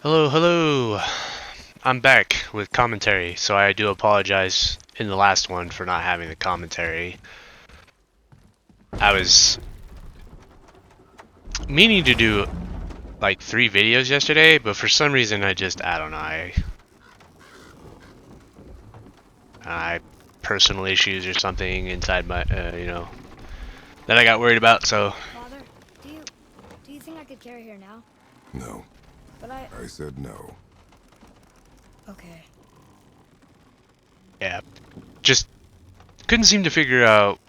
Hello, hello. I'm back with commentary, so I do apologize in the last one for not having the commentary. I was meaning to do like 3 videos yesterday, but for some reason I don't know, I personal issues or something inside my, that I got worried about, so Father, do you think I could carry her now? No. But I I said no. Okay. yeah, just couldn't seem to figure out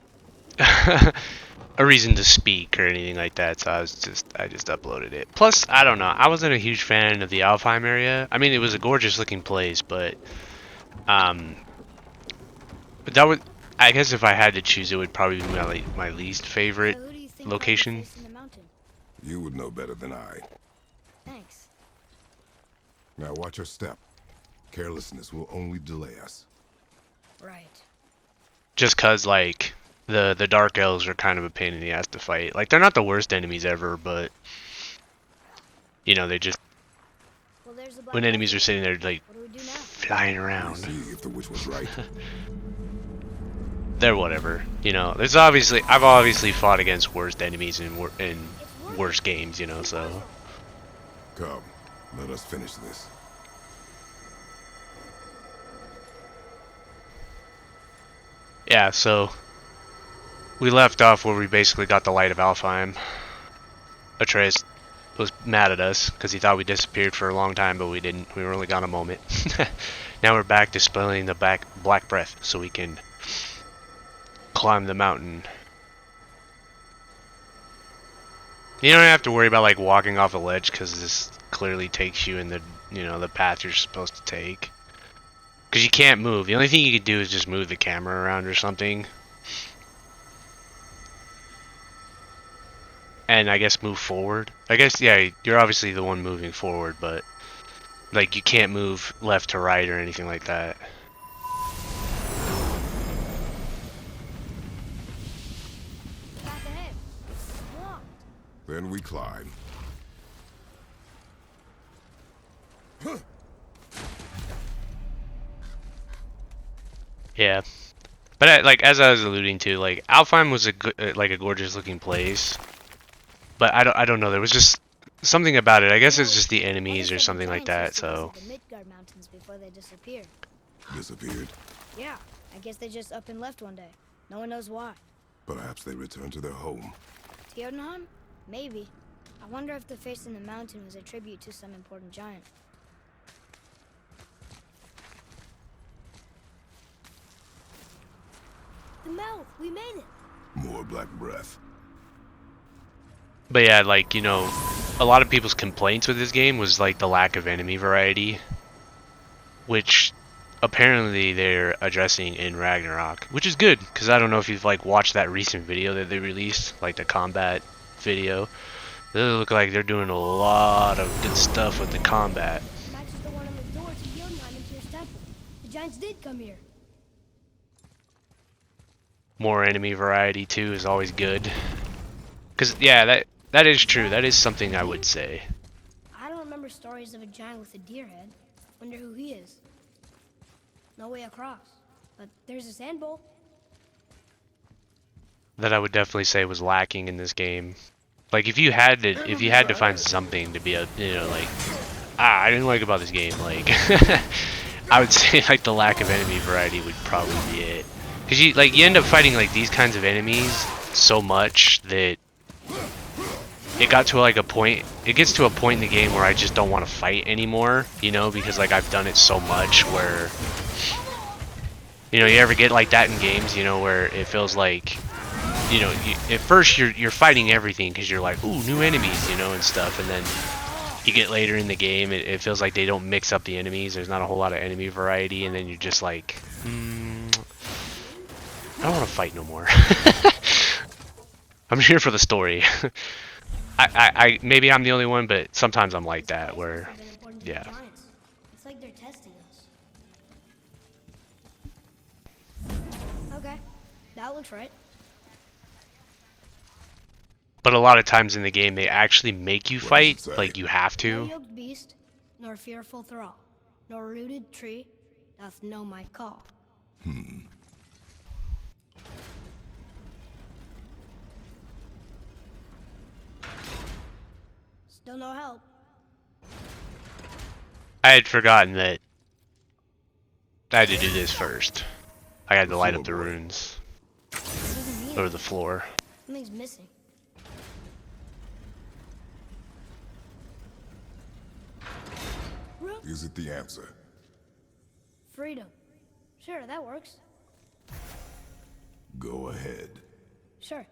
a reason to speak or anything like that, so I just uploaded it. Plus, I don't know, I wasn't a huge fan of the Alfheim area. I mean, it was a gorgeous looking place, um, but that would, I guess if I had to choose, it would probably be my least favorite So who do you think might be location. facing the mountain? You would know better than I. Thanks. Now watch your step. Carelessness will only delay us. Right. Just cause like the Dark Elves are kind of a pain in the ass to fight. Like they're not the worst enemies ever, but they just Well, there's the when black breath enemies are again. sitting there like What do we do now? flying We around. see if the witch was right. They're whatever. There's obviously I've obviously fought against worst enemies in It's working. worse games, so Come, let us finish this. yeah, so we left off where we basically got the light of Alfheim. Atreus was mad at us because he thought we disappeared for a long time, but we didn't. We were only gone a moment. Now we're back dispelling the black breath so we can climb the mountain. You don't have to worry about like walking off a ledge because this clearly takes you in the path you're supposed to take. Because you can't move. The only thing you could do is just move the camera around or something. And I guess move forward. I guess, yeah, you're obviously the one moving forward, but like you can't move left to right or anything like that. Back ahead. Come on. Then we climb. Yeah. But like as I was alluding to, like Alfheim was like a gorgeous looking place, but I don't know. There was just something about it. I guess it's just the Mother enemies or said the something like giants that. used to So visit the Midgard mountains before they disappeared. Disappeared. Yeah, I guess they just up and left one day. No one knows why. Perhaps they returned to their home. Jotunheim? Maybe. I wonder if the face in the mountain was a tribute to some important giant. The mouth! We made it! More black breath. but yeah, like a lot of people's complaints with this game was like the lack of enemy variety, which apparently they're addressing in Ragnarok, which is good because I don't know if you've like watched that recent video that they released, like the combat video. They look like they're doing a lot of good stuff with the combat. Matches the one on the door to Jotunheim and Tyr's temple. The giants did come here. More enemy variety too is always good. Cause yeah, that is true. That is something I would say. I don't remember stories of a giant with a deer head. Wonder who he is. No way across. But there's a sand bowl. That I would definitely say was lacking in this game. Like if you had to find something to be like I didn't like about this game, like I would say like the lack of enemy variety would probably be it. Cause you end up fighting like these kinds of enemies so much that it got to like a point. It gets to a point in the game where I just don't want to fight anymore, because like I've done it so much where you ever get like that in games, where it feels like at first you're fighting everything because you're like, ooh, new enemies, and stuff, and then you get later in the game, it feels like they don't mix up the enemies. There's not a whole lot of enemy variety, and then you're just like, I don't want to fight no more. I'm here for the story. I maybe I'm the only one, but sometimes I'm like that where, Have been important to the yeah. giants. It's like they're testing us. Okay, that looks right. But a lot of times in the game, they actually make you What does it fight, say? like you have No to. yoked beast, nor fearful thrall, nor rooted tree doth know my call. Still no help. I had forgotten that I had to do this first. I had to light up the runes. Or the floor. Something's missing. Is it the answer? Freedom. Sure, that works. Go ahead. Sure.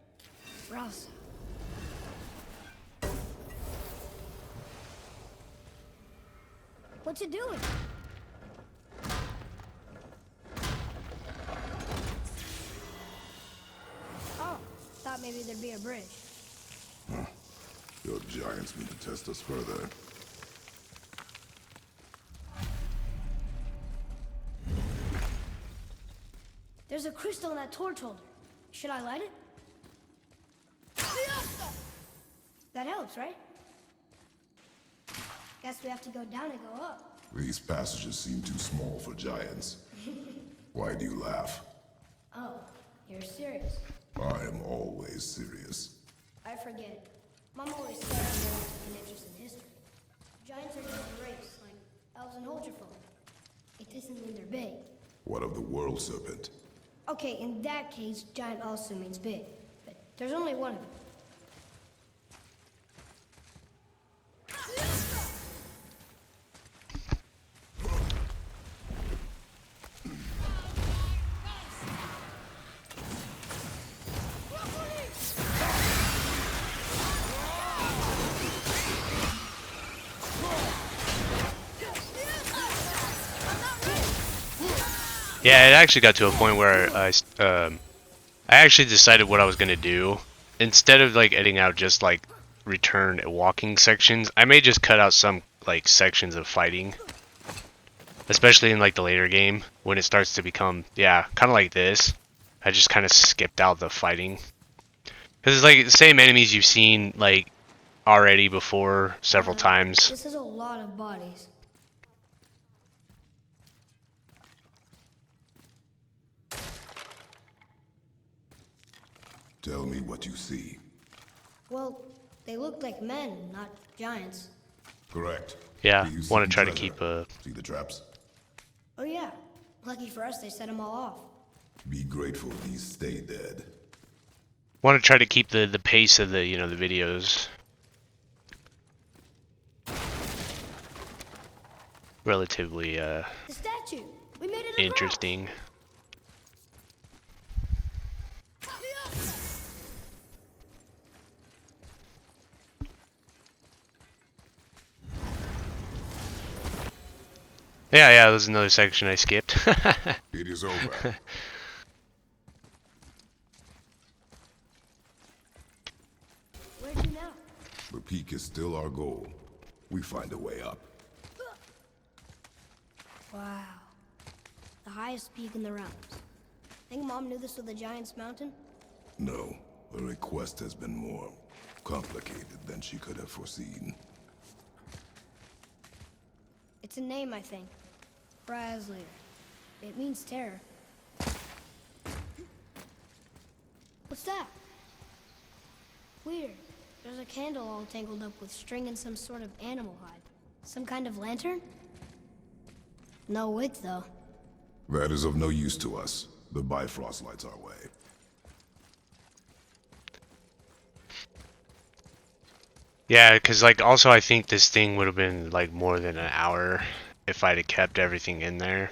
Rouse. What's it doing? Oh, thought maybe there'd be a bridge. Your giants need to test us further. There's a crystal in that torch holder. Should I light it? That helps, right? Guess we have to go down and go up. These passages seem too small for giants. Why do you laugh? Oh, you're serious. I am always serious. I forget. Mom always said I never took an interest in history. Giants are just a race, like elves and Holgerfolk. It doesn't mean they're big. What of the world serpent? Okay, in that case, giant also means big. But there's only one of them. Yeah, it actually got to a point where I actually decided what I was gonna do. Instead of like editing out just like return walking sections, I may just cut out some like sections of fighting, especially in like the later game when it starts to become kind of like this. I just kind of skipped out the fighting because it's like the same enemies you've seen like already before several times. This is a lot of bodies. Tell me what you see. Well, they look like men, not giants. Correct. Yeah, Do you want to see try to treasure? keep a. See the traps? Oh yeah. Lucky for us, they set them all off. Be grateful these stay dead. Want to try to keep the pace of the the videos relatively The statue! We made it across! interesting. Yeah, there's another section I skipped. It is over. Where'd you now? The peak is still our goal. We find a way up. Wow. The highest peak in the realms. Think Mom knew this was the Giant's Mountain? No, her request has been more complicated than she could have foreseen. It's a name, I think. Brasley. It means terror. What's that? Weird. There's a candle all tangled up with string and some sort of animal hide. Some kind of lantern? No wick, though. That is of no use to us. The Bifrost lights our way. Yeah, because like also I think this thing would have been like more than an hour if I'd have kept everything in there.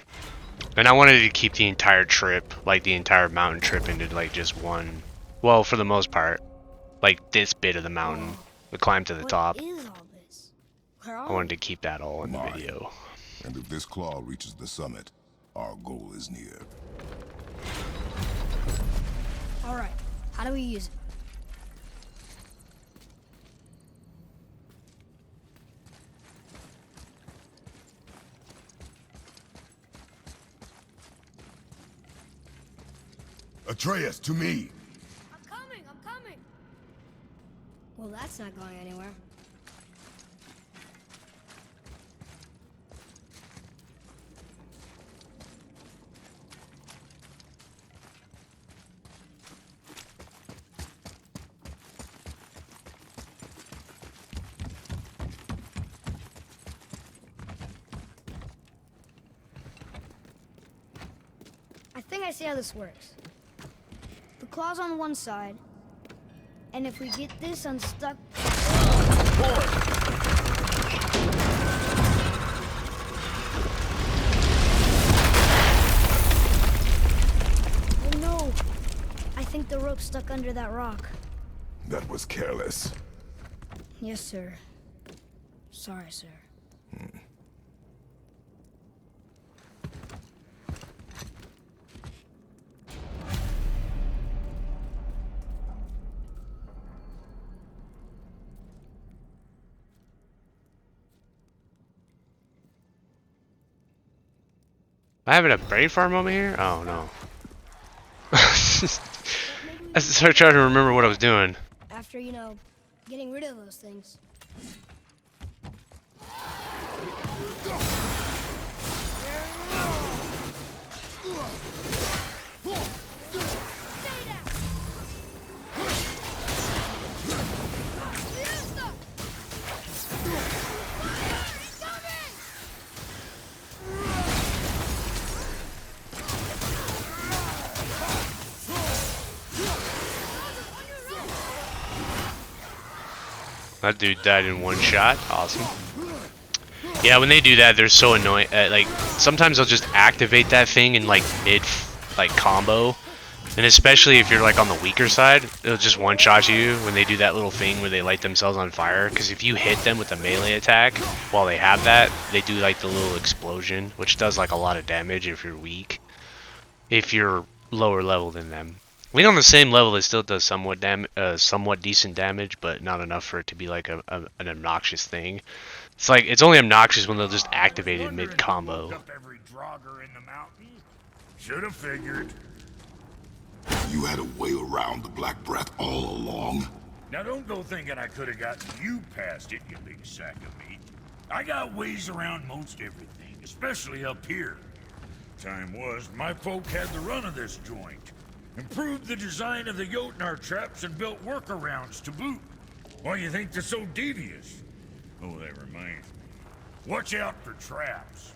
And I wanted to keep the entire trip, like the entire mountain trip into like just one, well, for the most part, like this bit of the mountain, the climb to the top. What is all this? Where are I wanted to keep that all in the Mine. video. And if this claw reaches the summit, our goal is near. we? All right. How do we use it? Atreus, to me! I'm coming! I'm coming! Well, that's not going anywhere. think I see how this works. The claw's on one side, and if we get this unstuck... Oh no! I think the rope's stuck under that rock. That was careless. Yes, sir. Sorry, sir. I having a brain fart moment here? Oh no. I started trying to remember what I was doing. After, you know, getting rid of those things. That dude died in one shot. Awesome. Yeah, when they do that, they're so annoying. Like, sometimes they'll just activate that thing in, like, like, combo. And especially if you're, like, on the weaker side, it'll just one-shot you when they do that little thing where they light themselves on fire. Because if you hit them with a melee attack while they have that, they do, like, the little explosion, which does, like, a lot of damage if you're weak. If you're lower level than them. I mean, on the same level, it still does somewhat decent damage, but not enough for it to be like an obnoxious thing. It's like it's only obnoxious when they'll just activate it mid combo. Should have figured. You had a way around the Black Breath all along. Now don't go thinking I could have gotten you past it, you big sack of meat. I got ways around most everything, especially up here. Time was, my folk had the run of this joint. Improved the design of the Jotnar traps and built workarounds to boot. Why you think they're so devious? Oh, that reminds me. Watch out for traps.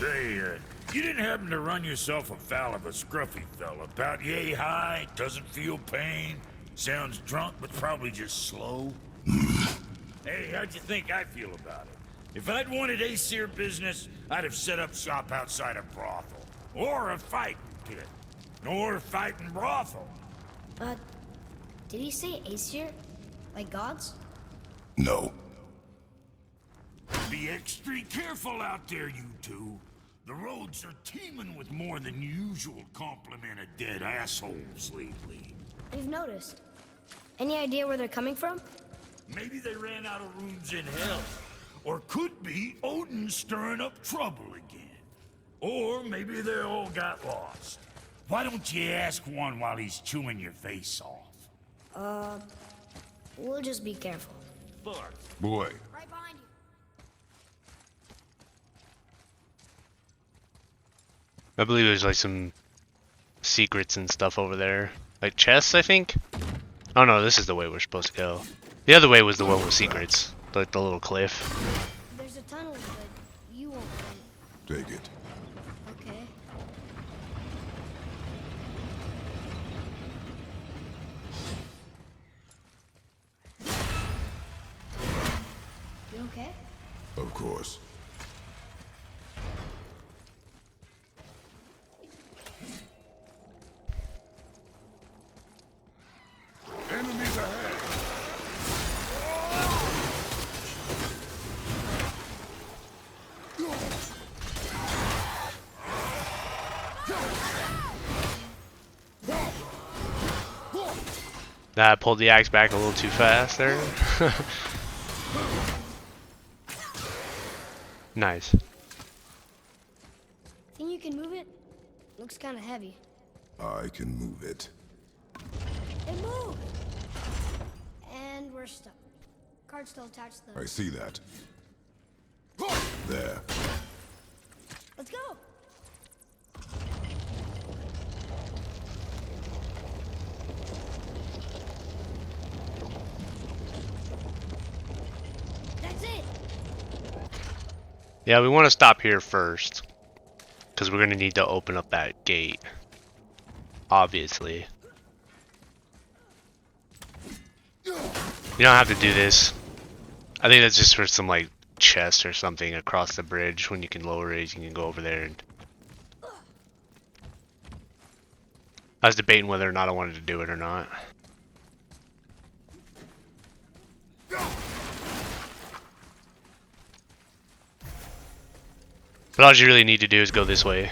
Say, you didn't happen to run yourself afoul of a scruffy fella, about yay high, doesn't feel pain, sounds drunk but probably just slow? Hey, how'd you think I feel about it? If I'd wanted Aesir business, I'd have set up shop outside a brothel. Or a fighting pit. Or a fighting brothel. Did he say Aesir? Like gods? No. Be extra careful out there, you two. The roads are teeming with more than usual complement of dead assholes lately. We've noticed. Any idea where they're coming from? Maybe they ran out of rooms in hell. Or could be Odin stirring up trouble again. Or maybe they all got lost. Why don't you ask one while he's chewing your face off? We'll just be careful. Fuck. Boy. Right behind you. I believe there's like some secrets and stuff over there. Like chests, I think? Oh no, this is the way we're supposed to go. The other way was the one with secrets. Like the little cliff. There's a tunnel, but you won't find Take it. it. Okay. You okay? Of course. Enemies ahead! Nah, I pulled the axe back a little too fast there. Nice. Think you can move it? Looks kind of heavy. I can move it. It moved! And we're stuck. Card's still attached though. I see that. There. Let's go! That's it! Yeah, we want to stop here first. Because we're gonna need to open up that gate. Obviously. You don't have to do this. I think that's just for some like chest or something across the bridge. When you can lower it, you can go over there and... I was debating whether or not I wanted to do it or not. But all you really need to do is go this way.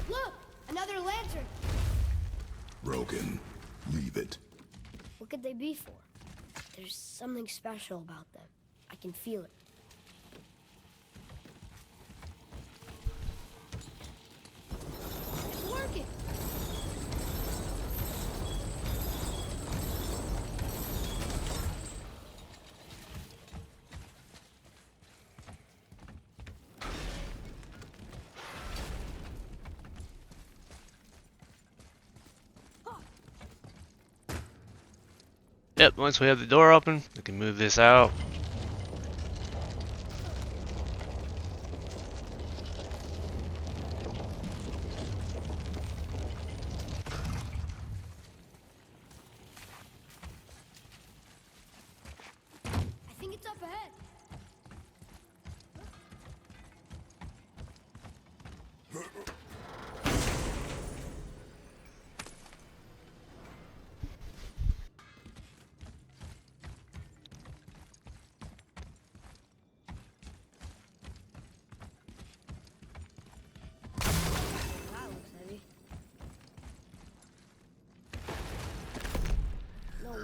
Look! Another lantern! Broken. Leave it. What could they be for? There's something special about them. I can feel it. It's working! Yep, once we have the door open, we can move this out. I think it's up ahead. That looks heavy. No way.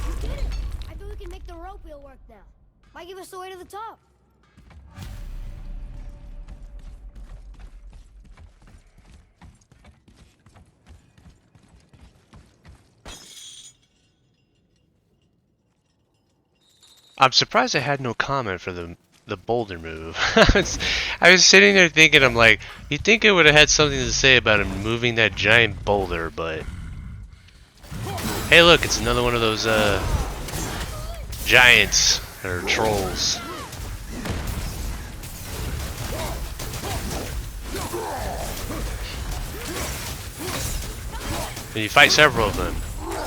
We did it! I bet we can make the rope wheel work now. Might give us the way to the top. I'm surprised I had no comment for the boulder move. I was sitting there thinking, I'm like, you'd think it would have had something to say about him moving that giant boulder, but... Hey look, it's another one of those, giants, or trolls. And you fight several of them.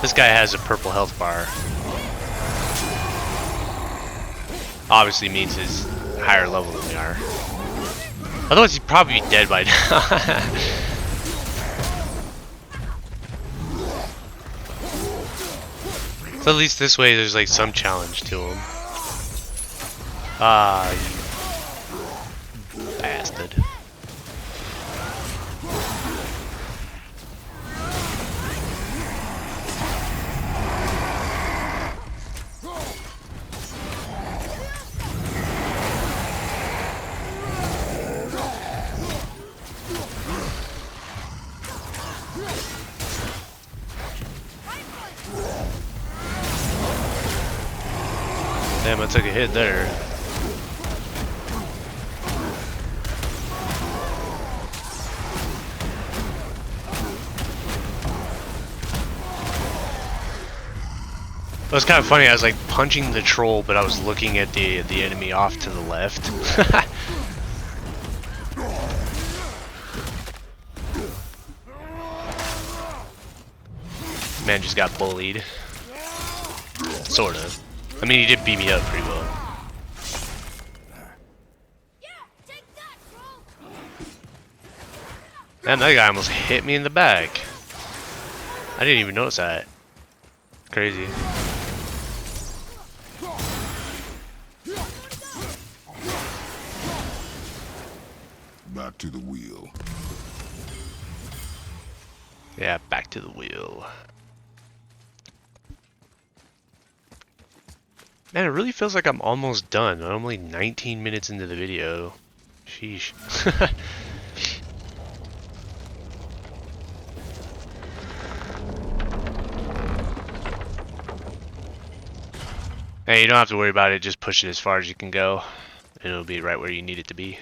This guy has a purple health bar. Obviously means he's higher level than we are. Otherwise he'd probably be dead by now. So at least this way there's like some challenge to him. Ah, you bastard. Damn, I took a hit there. It was kind of funny, I was like punching the troll, but I was looking at the enemy off to the left. Man just got bullied. Sort of. I mean, he did beat me up pretty well. Man, that guy almost hit me in the back. I didn't even notice that. Crazy. Back to the wheel. Yeah, back to the wheel. Man, it really feels like I'm almost done. I'm only 19 minutes into the video. Sheesh. Hey, you don't have to worry about it. Just push it as far as you can go, and it'll be right where you need it to be.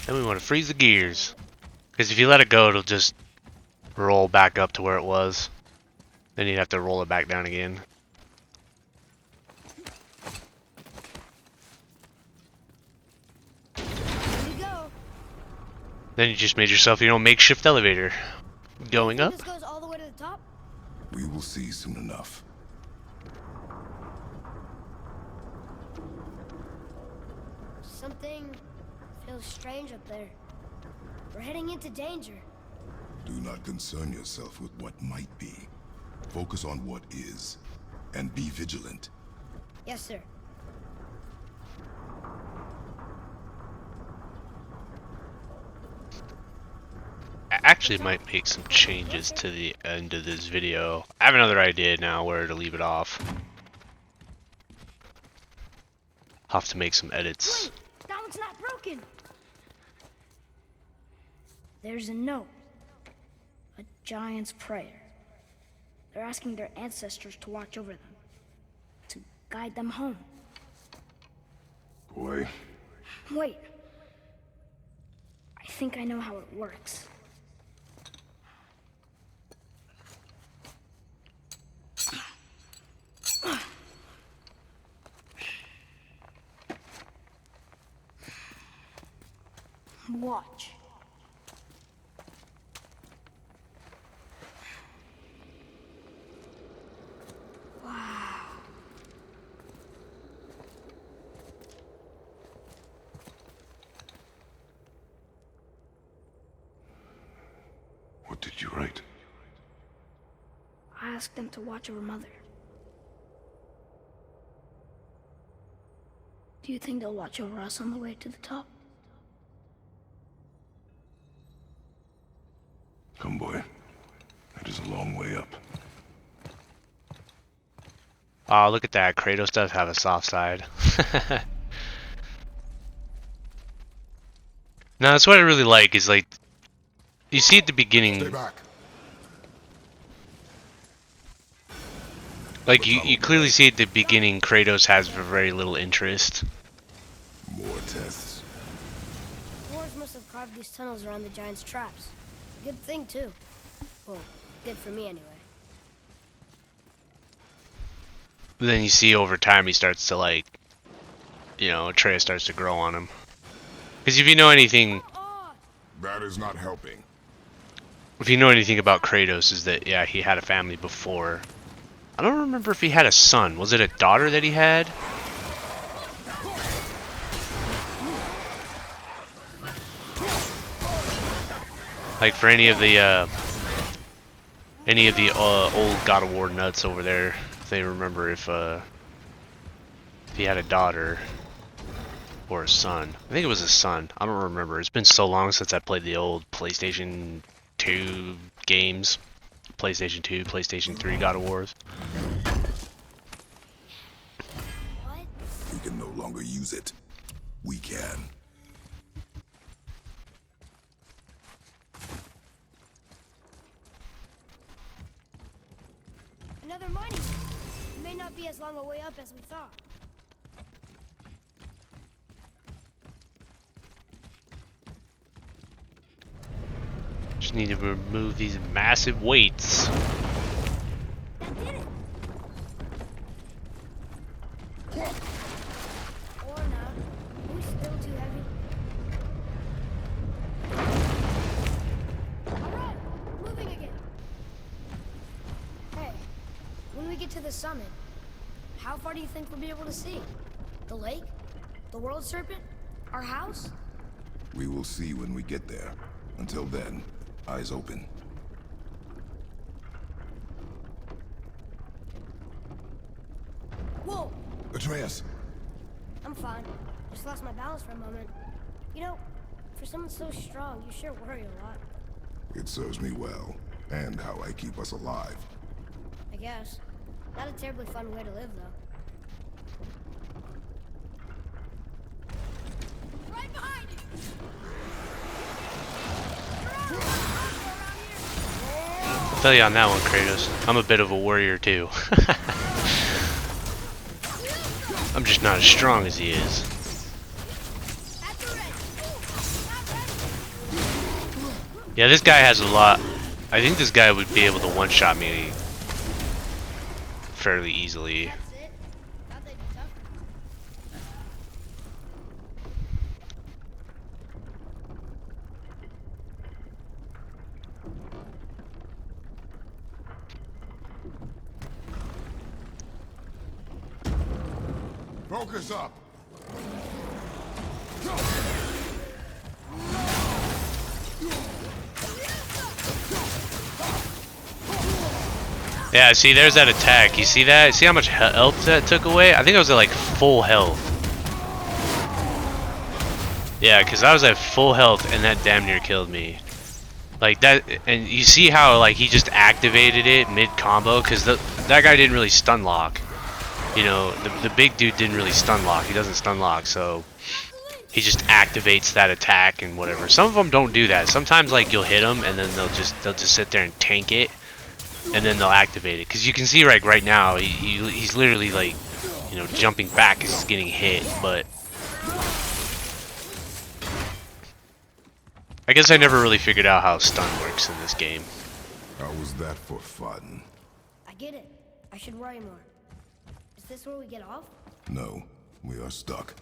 Then we want to freeze the gears. Because if you let it go, it'll just roll back up to where it was. Then you'd have to roll it back down again. Here we go. Then you just made yourself your own makeshift elevator. Going Think up? this goes all the way to the top? We will see soon enough. Something feels strange up there. We're heading into danger. Do not concern yourself with what might be. Focus on what is, and be vigilant. Yes, sir. I actually might make some changes to the end of this video. I have another idea now where to leave it off. I'll have to make some edits. Wait, that one's not broken. There's a note. A giant's prayer. They're asking their ancestors to watch over them. To guide them home. Boy, Wait. I think I know how it works. Watch. what did you write? I asked them to watch over Mother. Do you think they'll watch over us on the way to the top? Come, boy. It is a long way up. Oh, look at that. Kratos does have a soft side. No, that's what I really like, is like, you see at the beginning, Stay back. like you clearly see at the beginning Kratos has very little interest. More tests. Wars must have carved these tunnels around the giant's traps. Good thing, too. Well, good for me, anyway. But then you see over time he starts to, like, you know, Atreus starts to grow on him. Because if you know anything, That is not helping. if you know anything about Kratos, is that, yeah, he had a family before. I don't remember if he had a son. Was it a daughter that he had? Like for any of the old God of War nuts over there, if they remember if he had a daughter or a son. I think it was a son. I don't remember. It's been so long since I played the old PlayStation 2 games. PlayStation 2, PlayStation 3 God of Wars. What? We can no longer use it. We can. Another mining. It may not be as long a way up as we thought. Just need to remove these massive weights. That did it! Or not. Are we still too heavy? Alright, moving again. Hey, when we get to the summit, how far do you think we'll be able to see? The lake? The world serpent? Our house? We will see when we get there. Until then, eyes open. Whoa! Atreus! I'm fine. Just lost my balance for a moment. You know, for someone so strong, you sure worry a lot. It serves me well, and how I keep us alive. I guess. Not a terribly fun way to live, though. Right behind you! I'll tell you on that one, Kratos. I'm a bit of a warrior too. I'm just not as strong as he is. At the ready. Yeah, this guy has a lot. I think this guy would be able to one-shot me fairly easily. That's it? Thought they'd be tougher. Focus up. Yeah, see, there's that attack. You see that? See how much health that took away? I think I was at like full health. Yeah, because I was at full health and that damn near killed me. Like that, and you see how like he just activated it mid-combo? Because that guy didn't really stun lock. You know, the big dude didn't really stun lock. He doesn't stun lock, so he just activates that attack and whatever. Some of them don't do that. Sometimes like you'll hit them and then they'll just sit there and tank it. And then they'll activate it, because you can see right now he's literally like, you know, jumping back because he's getting hit. But I guess I never really figured out how stun works in this game. How was that for fun? I get it. I should worry more. Is this where we get off? No, we are stuck.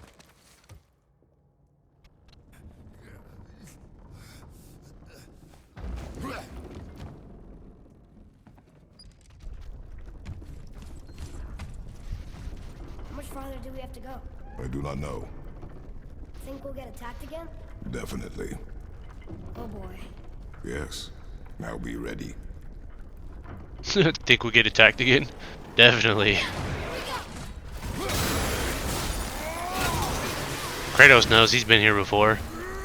How much farther do we have to go? I do not know. Think we'll get attacked again? Definitely. Oh boy. Yes. Now be ready. Think we get attacked again? Definitely. Kratos knows, he's been here before.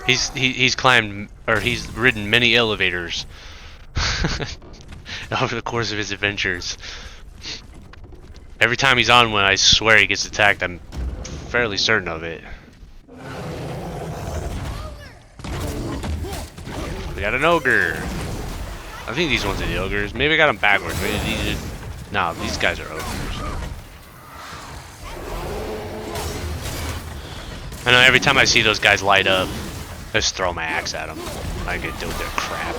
He's climbed, or he's ridden many elevators over the course of his adventures. Every time he's on one, I swear he gets attacked. I'm fairly certain of it. We got an ogre. I think these ones are the ogres. Maybe I got them backwards. Maybe these are... No, these guys are ogres. I know every time I see those guys light up, I just throw my axe at them. I get deal with their crap.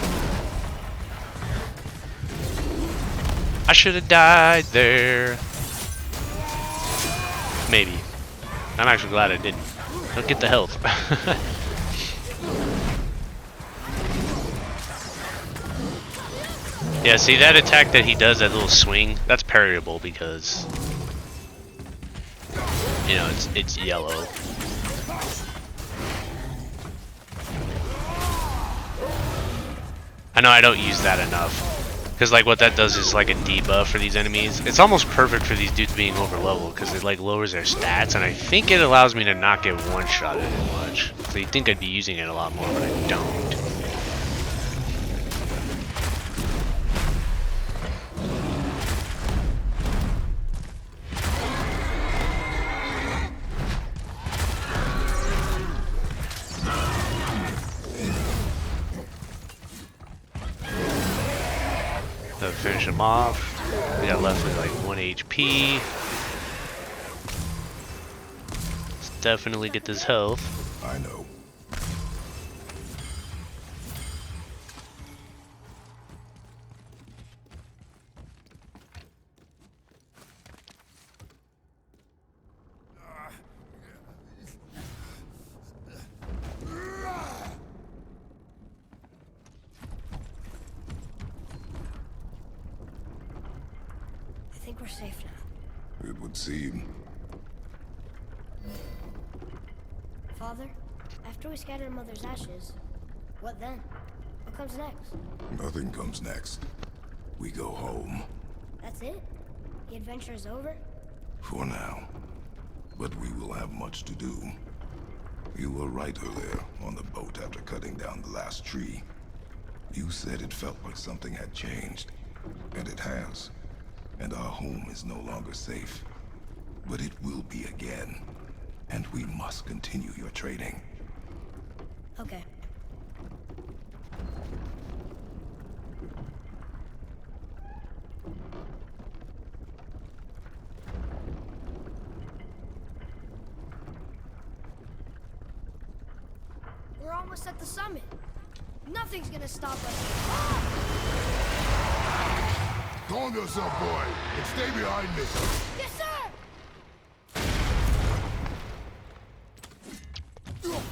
I should have died there. Maybe. I'm actually glad I didn't. Don't get the health. Yeah, see that attack that he does, that little swing, that's parryable because, you know, it's yellow. I know I don't use that enough. Because like what that does is like a debuff for these enemies. It's almost perfect for these dudes being over level because it like lowers their stats, and I think it allows me to not get one-shotted as much. So you'd think I'd be using it a lot more, but I don't. Finish him off. We got left with like 1 HP. Let's definitely get this health. I know. I think we're safe now. It would seem. Father, after we scatter Mother's ashes, what then? What comes next? Nothing comes next. We go home. That's it? The adventure is over? For now. But we will have much to do. You were right earlier on the boat after cutting down the last tree. You said it felt like something had changed. And it has. And our home is no longer safe. But it will be again. And we must continue your trading. Okay. We're almost at the summit. Nothing's gonna stop us. Calm yourself, boy, and stay behind me. Yes, sir!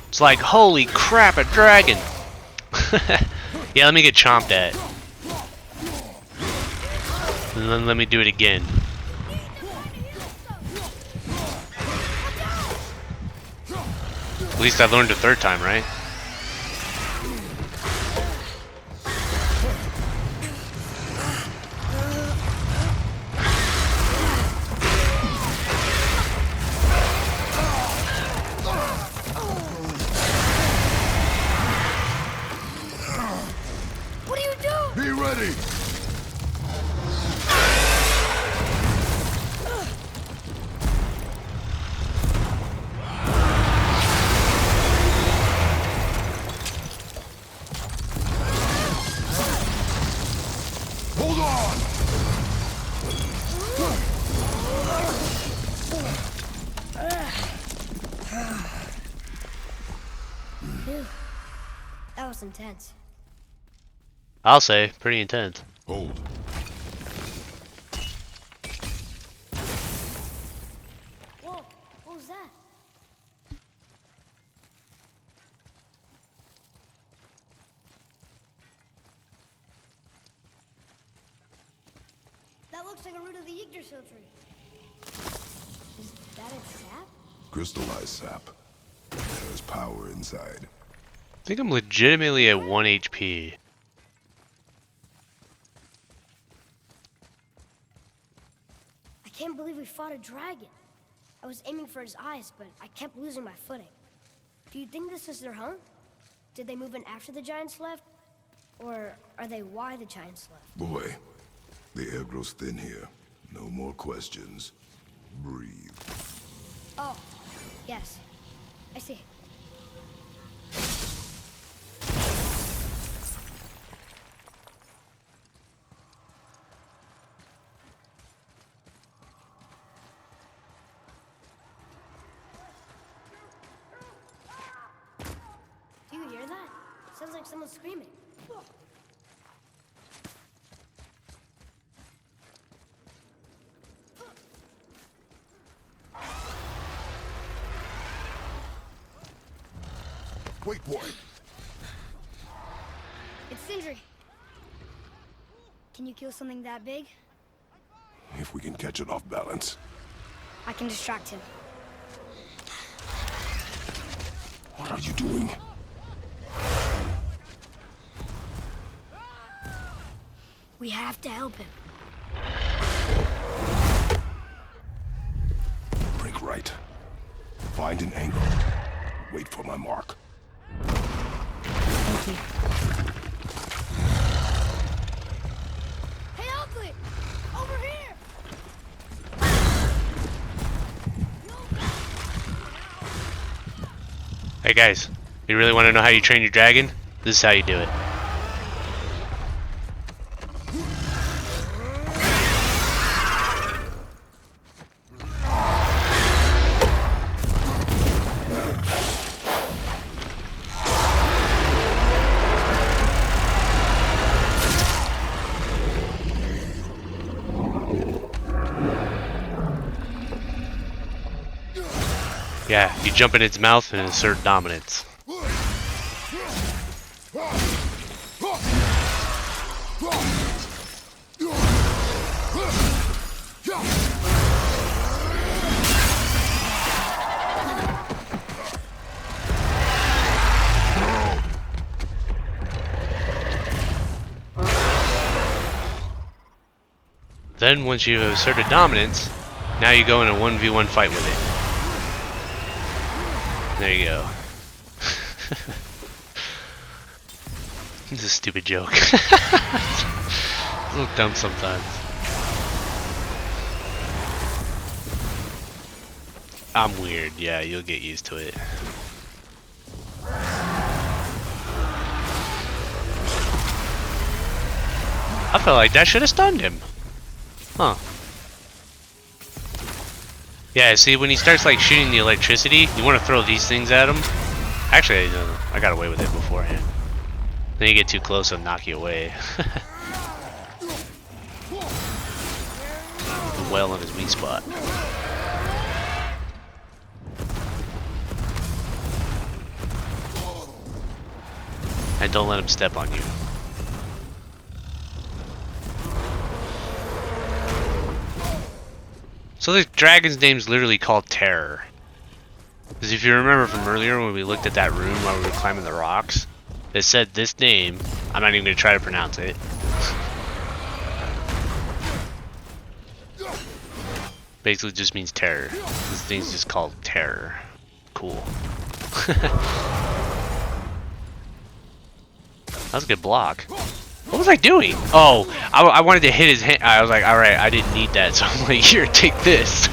It's like, holy crap, a dragon! Yeah, let me get chomped at. And then let me do it again. At least I learned a third time, right? What are you doing? Be ready! Hold on! Phew. That was intense. I'll say, pretty intense. Hold. Whoa, what was that? That looks like a root of the Yggdrasil tree. Is that its sap? Crystallized sap. There's power inside. I think I'm legitimately at 1 HP. I can't believe we fought a dragon. I was aiming for his eyes, but I kept losing my footing. Do you think this is their home? Did they move in after the giants left? Or are they why the giants left? Boy, the air grows thin here. No more questions. Breathe. Oh, yes. I see. Do you hear that? Sounds like someone screaming. Wait, boy. It's Sindri. Can you kill something that big? If we can catch it off balance. I can distract him. What are you doing? We have to help him. Break right. Find an angle. Wait for my mark. Thank you. Hey, Ugly! Over here! Hey guys, you really want to know how you train your dragon? This is how you do it. Yeah, you jump in its mouth and assert dominance. Then once you've asserted dominance, now you go in a 1v1 fight with it. There you go. It's a stupid joke. A little dumb sometimes. I'm weird, yeah, you'll get used to it. I felt like that should have stunned him. Huh. Yeah, see, when he starts like shooting the electricity, you want to throw these things at him. Actually, I got away with it beforehand. Then you get too close, it'll knock you away. Well on his weak spot. And don't let him step on you. So the dragon's name's literally called Terror. Because if you remember from earlier when we looked at that room while we were climbing the rocks, it said this name. I'm not even going to try to pronounce it. Basically just means terror. This thing's just called Terror. Cool. That was a good block. What was I doing? Oh, I wanted to hit his hand. I was like, alright, I didn't need that. So I'm like, here, take this.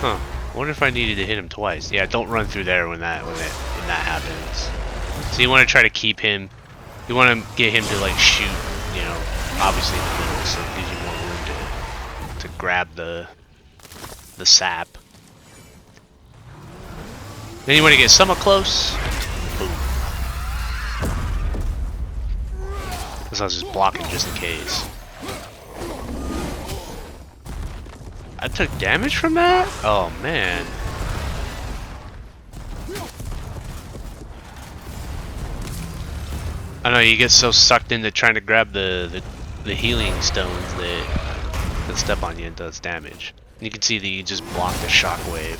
Huh. I wonder if I needed to hit him twice. Yeah, don't run through there when that happens. So you want to try to keep him. You want to get him to like shoot, you know, obviously in the middle, so it gives you more room to grab the sap. Then you want to get somewhat close. Boom. Because I was just blocking just in case. I took damage from that? Oh man. I know you get so sucked into trying to grab the healing stones that step on you and does damage. And you can see that you just block the shockwave.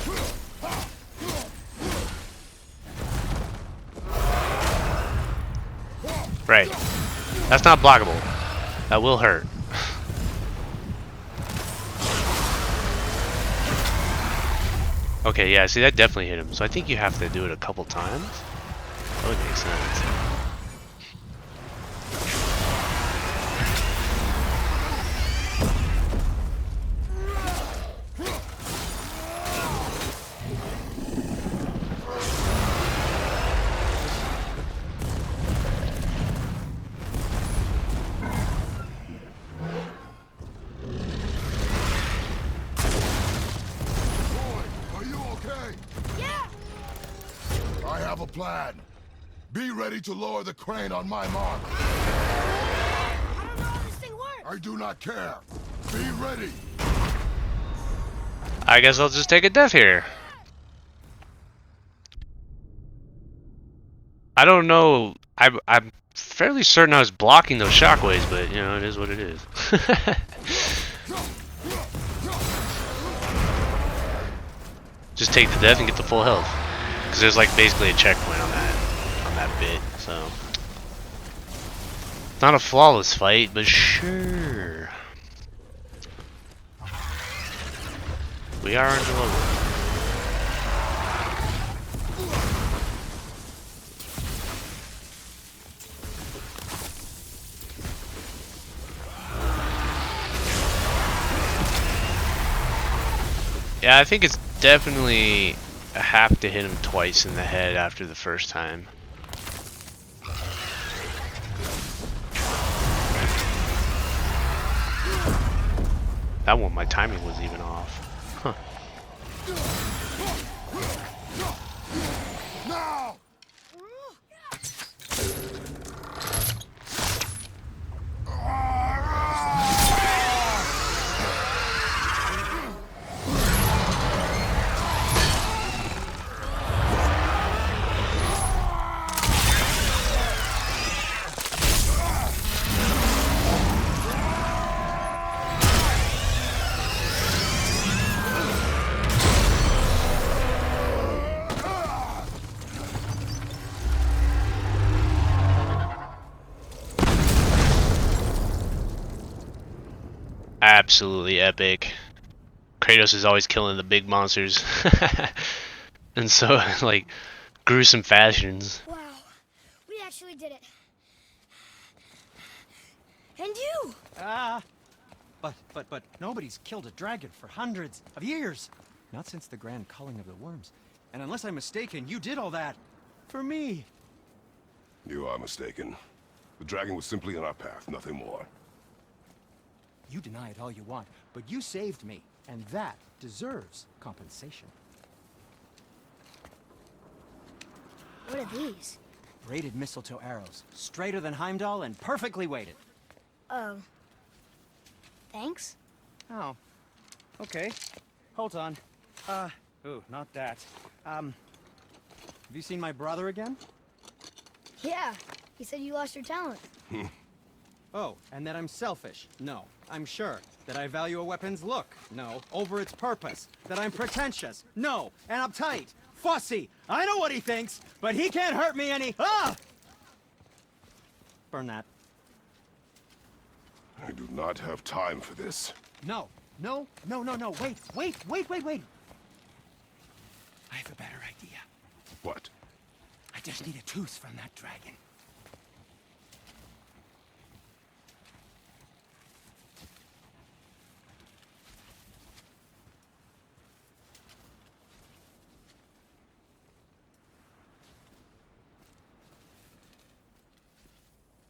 Right. That's not blockable. That will hurt. Okay, yeah, see that definitely hit him. So I think you have to do it a couple times. That would make sense. I have a plan. Be ready to lower the crane on my mark. I don't know how this thing works. I do not care. Be ready. I guess I'll just take a death here. I don't know. I'm fairly certain I was blocking those shockwaves, but you know, it is what it is. Just take the death and get the full health. Because there's like basically a checkpoint on that bit, so it's not a flawless fight, but sure. We are under level. Yeah, I think it's definitely a have to hit him twice in the head after the first time. That one, my timing was even off. Huh. Now! Absolutely epic. Kratos is always killing the big monsters. And so, like, gruesome fashions. Wow, we actually did it. And you! But nobody's killed a dragon for hundreds of years. Not since the grand culling of the worms. And unless I'm mistaken, you did all that for me. You are mistaken. The dragon was simply in our path, nothing more. You deny it all you want, but you saved me, and that deserves compensation. What are these? Braided mistletoe arrows, straighter than Heimdall and perfectly weighted. Oh. Thanks? Oh. Okay. Hold on. Ooh, not that. Have you seen my brother again? Yeah. He said you lost your talent. Oh, and that I'm selfish? No, I'm sure. That I value a weapon's look? No, over its purpose. That I'm pretentious? No, and uptight, fussy. I know what he thinks, but he can't hurt me any. Ah! Burn that. I do not have time for this. No, no. Wait. I have a better idea. What? I just need a tooth from that dragon.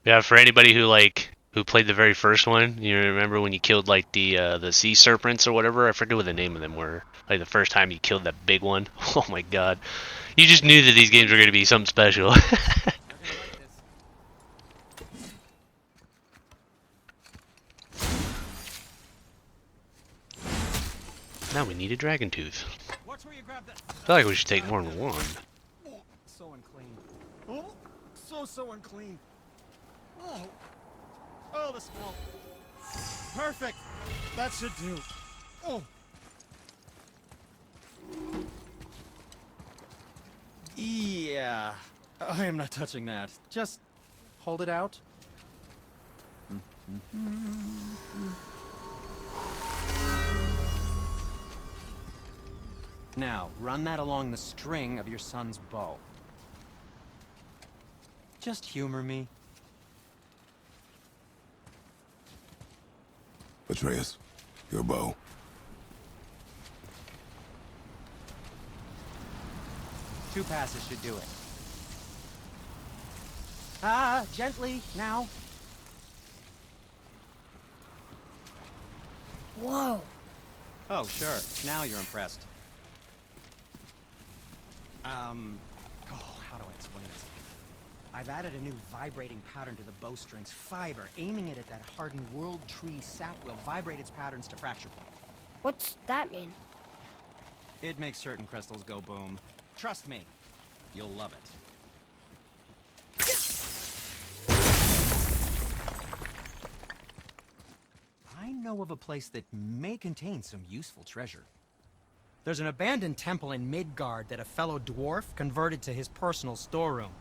Yeah, for anybody who played the very first one, you remember when you killed like the sea serpents or whatever? I forget what the name of them were. Like the first time you killed that big one. Oh my god. You just knew that these games were going to be something special. Now we need a dragon tooth. Watch where you grab that. I feel like we should take more than one. So unclean. Oh, so unclean. Oh, the smell. Perfect. That should do. Oh. Yeah. I am not touching that. Just hold it out. Now, run that along the string of your son's bow. Just humor me. Atreus, your bow. Two passes should do it. Gently, now. Whoa. Oh, sure. Now you're impressed. How do I explain this? I've added a new vibrating pattern to the bowstring's fiber, aiming it at that hardened world tree sap will vibrate its patterns to fracture point. What's that mean? It makes certain crystals go boom. Trust me, you'll love it. I know of a place that may contain some useful treasure. There's an abandoned temple in Midgard that a fellow dwarf converted to his personal storeroom.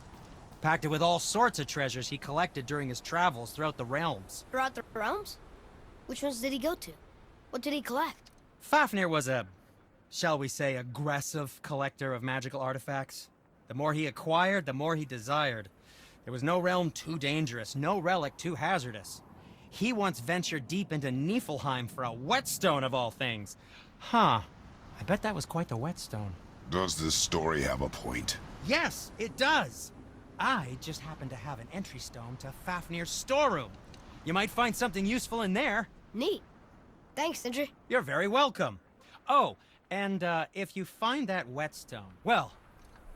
Packed it with all sorts of treasures he collected during his travels throughout the realms. Throughout the realms? Which ones did he go to? What did he collect? Fafnir was a, shall we say, aggressive collector of magical artifacts. The more he acquired, the more he desired. There was no realm too dangerous, no relic too hazardous. He once ventured deep into Niflheim for a whetstone of all things. Huh. I bet that was quite the whetstone. Does this story have a point? Yes, it does. I just happen to have an entry stone to Fafnir's storeroom. You might find something useful in there. Neat. Thanks, Sindri. You're very welcome. Oh, and if you find that whetstone, well,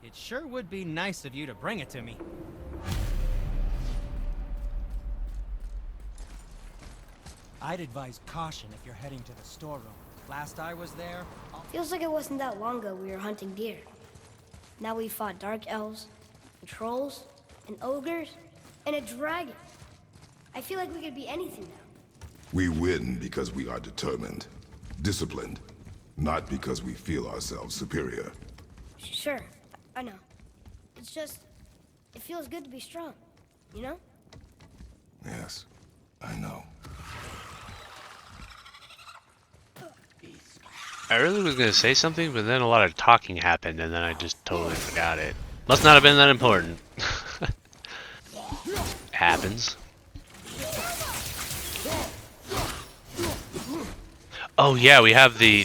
it sure would be nice of you to bring it to me. I'd advise caution if you're heading to the storeroom. Last I was there, Feels like it wasn't that long ago we were hunting deer. Now we fought dark elves, and trolls, and ogres, and a dragon. I feel like we could be anything now. We win because we are determined, disciplined, not because we feel ourselves superior. Sure, I know. It's just, it feels good to be strong, you know? Yes, I know. I really was going to say something, but then a lot of talking happened, and then I just totally forgot it. Must not have been that important. Happens. Oh yeah, we have the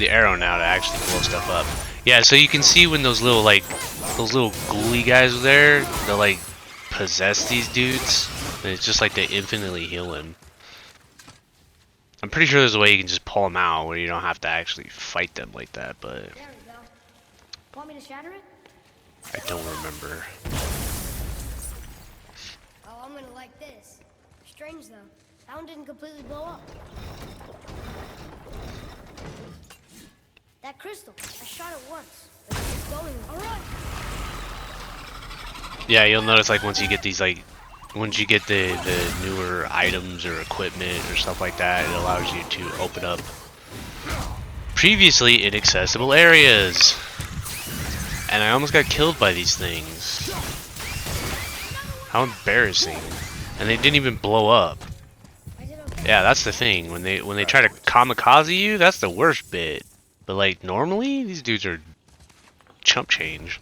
arrow now to actually blow stuff up. Yeah, so you can see when those little ghouly guys are there, they'll like possess these dudes, and it's just like they infinitely heal him. I'm pretty sure there's a way you can just pull them out where you don't have to actually fight them like that, but There we go. Want me to shatter it? I don't remember. Oh, I'm gonna like this. Strange though. That one didn't completely blow up. That crystal. I shot it once. But it's going. Alright. Yeah, you'll notice like once you get these once you get the newer items or equipment or stuff like that, it allows you to open up previously inaccessible areas. And I almost got killed by these things. How embarrassing. And they didn't even blow up. Yeah, that's the thing. When they try to kamikaze you, that's the worst bit. But like normally, these dudes are chump change.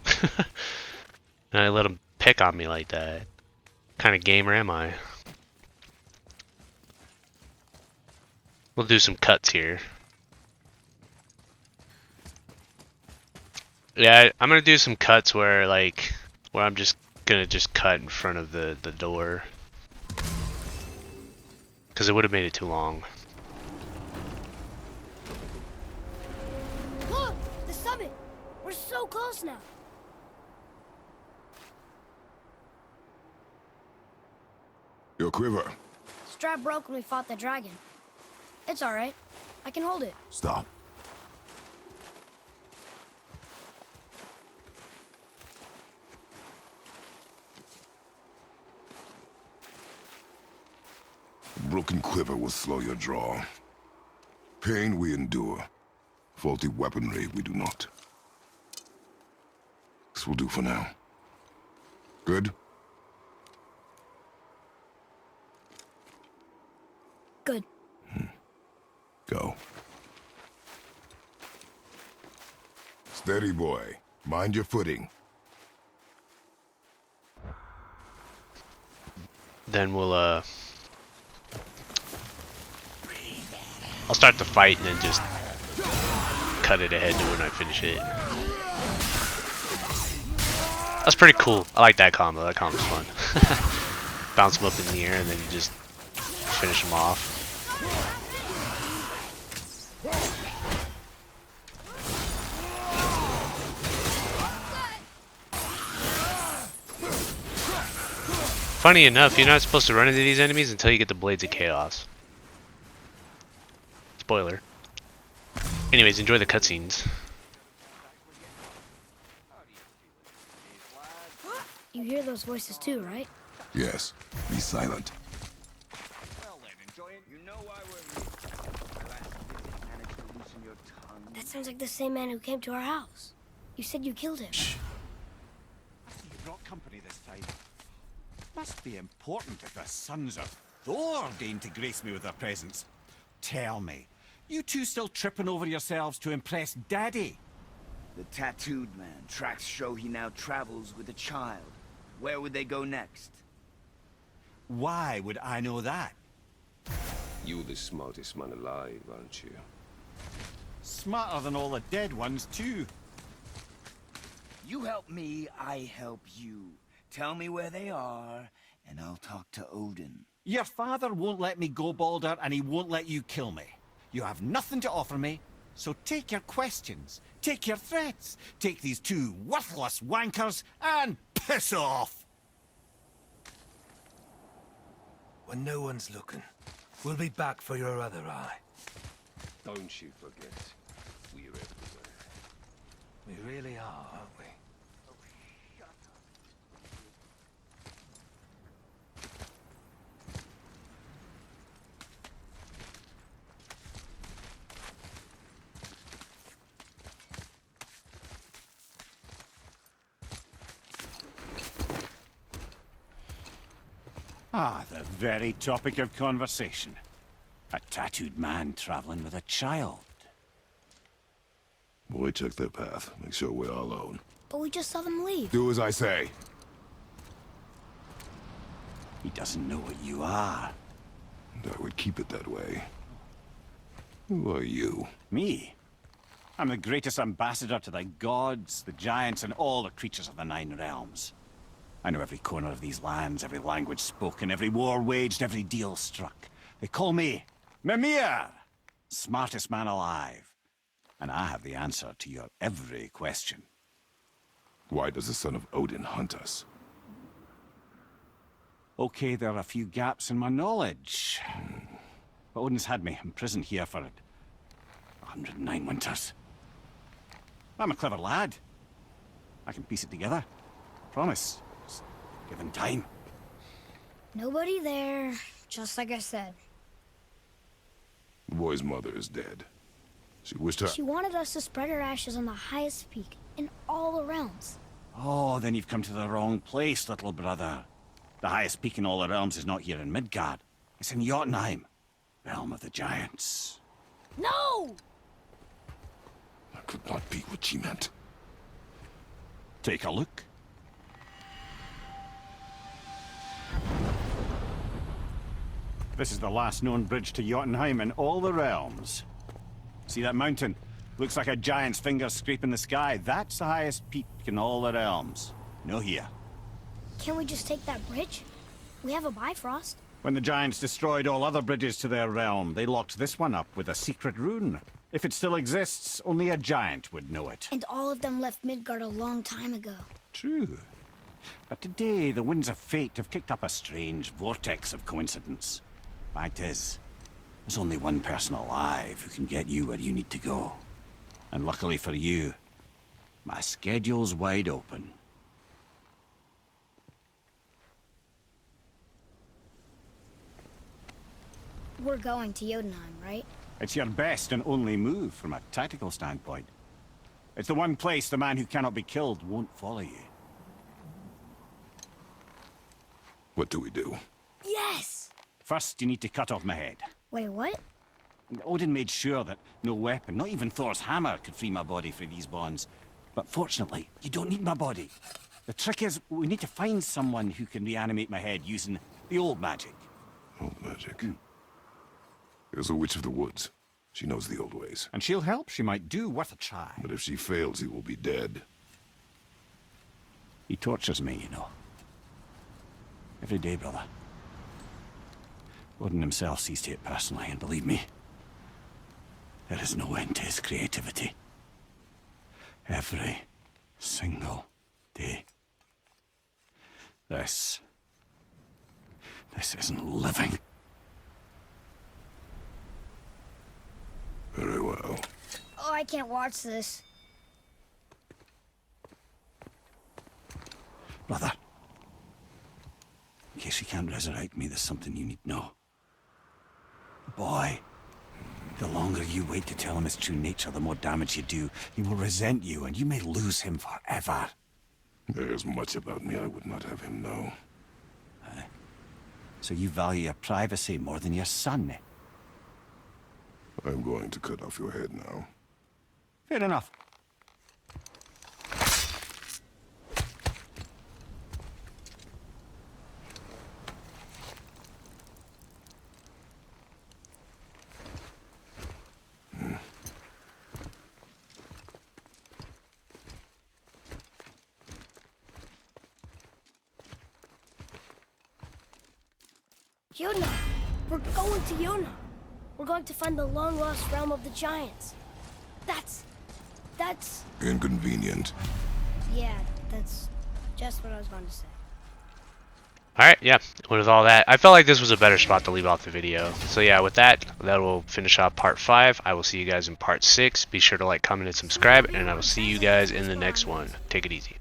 And I let them pick on me like that. What kind of gamer am I? We'll do some cuts here. Yeah, I'm gonna do some cuts where I'm just gonna cut in front of the door. Because it would have made it too long. Look! The summit! We're so close now. Your quiver. Strap broke when we fought the dragon. It's alright. I can hold it. Stop. A broken quiver will slow your draw. Pain we endure. Faulty weaponry we do not. This will do for now. Good? Good. Go. Steady, boy. Mind your footing. Then I'll start the fight and then just cut it ahead to when I finish it. That's pretty cool. I like that combo. That combo's fun. Bounce them up in the air and then you just finish them off. Funny enough, you're not supposed to run into these enemies until you get the Blades of Chaos. Spoiler. Anyways, enjoy the cutscenes. You hear those voices too, right? Yes. Be silent. Well then, enjoy it. You know why we're here. My last visit managed to loosen your tongue. That sounds like the same man who came to our house. You said you killed him. You brought company this time. Must be important if the sons of Thor deign to grace me with their presence. Tell me, you two still tripping over yourselves to impress Daddy? The tattooed man. Tracks show he now travels with a child. Where would they go next? Why would I know that? You're the smartest man alive, aren't you? Smarter than all the dead ones, too. You help me, I help you. Tell me where they are, and I'll talk to Odin. Your father won't let me go, Baldur, and he won't let you kill me. You have nothing to offer me, so take your questions, take your threats, take these two worthless wankers, and piss off! When no one's looking, we'll be back for your other eye. Don't you forget, we're everywhere. We really are, aren't we? Ah, the very topic of conversation. A tattooed man traveling with a child. Boy, check their path. Make sure we're all alone. But we just saw them leave. Do as I say. He doesn't know what you are. And I would keep it that way. Who are you? Me? I'm the greatest ambassador to the gods, the giants, and all the creatures of the Nine Realms. I know every corner of these lands, every language spoken, every war waged, every deal struck. They call me Mimir! Smartest man alive. And I have the answer to your every question. Why does the son of Odin hunt us? Okay, there are a few gaps in my knowledge. But Odin's had me imprisoned here for 109 winters. I'm a clever lad. I can piece it together. Promise. Just given time. Nobody there, just like I said. The boy's mother is dead. She wished her... She wanted us to spread her ashes on the highest peak in all the realms. Oh, then you've come to the wrong place, little brother. The highest peak in all the realms is not here in Midgard. It's in Jotunheim, realm of the giants. No! That could not be what she meant. Take a look. This is the last known bridge to Jotunheim in all the realms. See that mountain? Looks like a giant's finger scraping the sky. That's the highest peak in all the realms. No here. Can't we just take that bridge? We have a Bifrost. When the giants destroyed all other bridges to their realm, they locked this one up with a secret rune. If it still exists, only a giant would know it. And all of them left Midgard a long time ago. True. But today, the winds of fate have kicked up a strange vortex of coincidence. Fact is, there's only one person alive who can get you where you need to go. And luckily for you, my schedule's wide open. We're going to Jotunheim, right? It's your best and only move from a tactical standpoint. It's the one place the man who cannot be killed won't follow you. What do we do? Yes! First, you need to cut off my head. Wait, what? Odin made sure that no weapon, not even Thor's hammer, could free my body from these bonds. But fortunately, you don't need my body. The trick is, we need to find someone who can reanimate my head using the old magic. Old magic? There's a witch of the woods. She knows the old ways. And she'll help. She might do worth a try. But if she fails, he will be dead. He tortures me, you know. Every day, brother. Odin himself sees to it personally, and believe me, there is no end to his creativity. Every single day. This isn't living. Very well. Oh, I can't watch this. Brother, in case he can't resurrect me, there's something you need to know. Boy, the longer you wait to tell him his true nature, the more damage you do. He will resent you, and you may lose him forever. There's much about me I would not have him know. So you value your privacy more than your son, eh? I'm going to cut off your head now. Fair enough. Jotunheim! We're going to Jotunheim! We're going to find the long-lost realm of the giants. That's... Inconvenient. Yeah, that's just what I was going to say. Alright, yeah, with all that, I felt like this was a better spot to leave off the video. So yeah, with that will finish off part 5. I will see you guys in part 6. Be sure to like, comment, and subscribe, and I will see you guys in the next one. Take it easy.